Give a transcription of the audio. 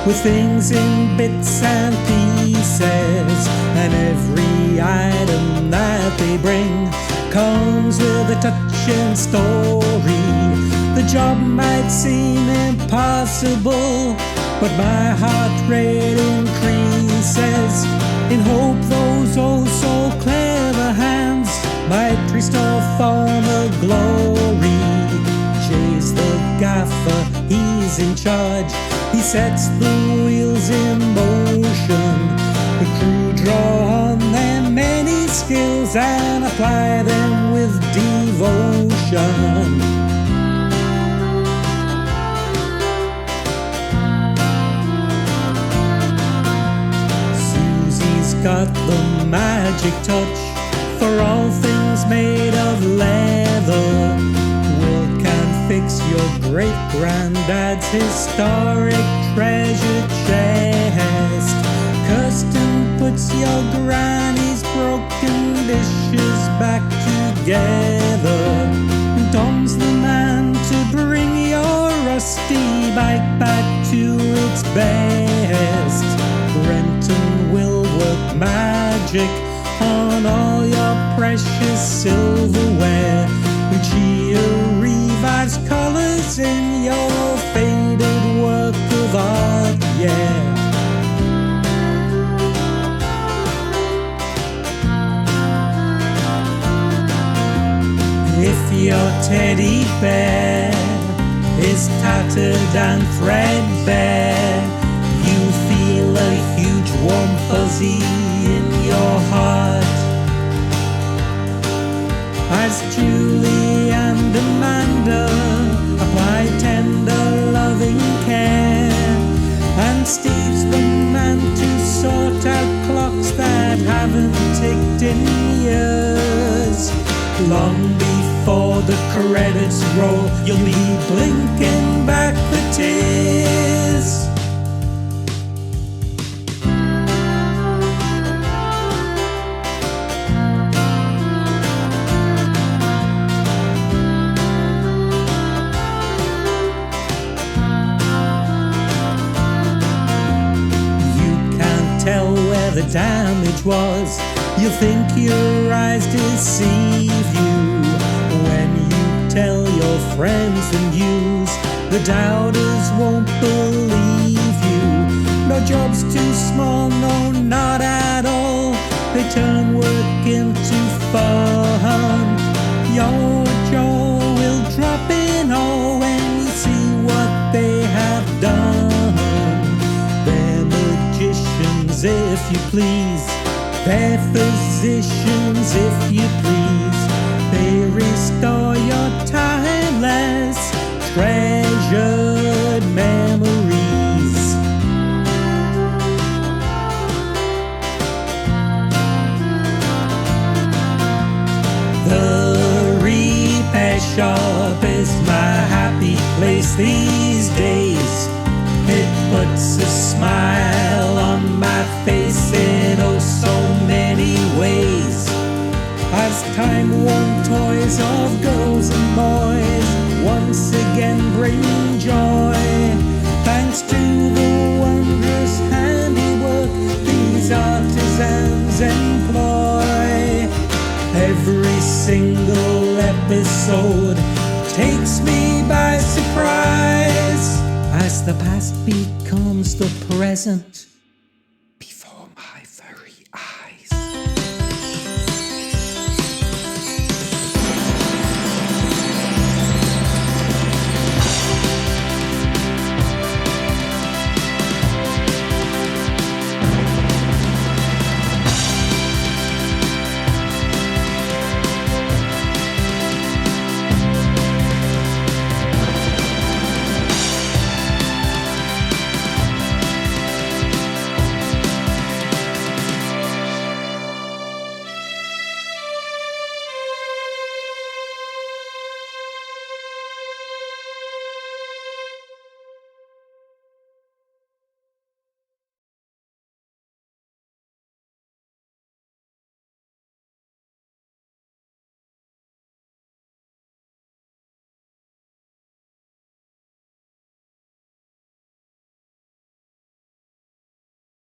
with things in bits and pieces, and every item that they bring comes with a touching story. The job might seem impossible, but my heart rate increases in hope those oh so clever hands might restore former glory. Jay's the gaffer, he's in charge, he sets the wheels in motion. The crew draw on their many skills and apply them with devotion. Got the magic touch for all things made of leather. Will can fix your great-granddad's historic treasure chest. Custom puts your granny's broken dishes back together. Tom's the man to bring your rusty bike back to its best. Renton will work magic on all your precious silverware. Lucia revives colors in your faded work of art, yeah. If your teddy bear is tattered and threadbare, you feel a huge warm fuzzy in your heart, as Julie and Amanda apply tender loving care, and Steve's the man to sort out clocks that haven't ticked in years. Long before the credits roll, you'll be blinking back the tears. Tell where the damage was, you think your eyes deceive you. When you tell your friends the news, the doubters won't believe you. No job's too small, no, not at all. They turn work into fun. Your jaw will drop in awe when you see what they have done. If you please, they're physicians, if you please. They restore your timeless, treasured memories. The repair shop is my happy place these days. It puts a smile on my face in oh so many ways. As time-worn toys of girls and boys once again bring joy, thanks to the wondrous handiwork these artisans employ. Every single episode takes me by surprise, as the past becomes the present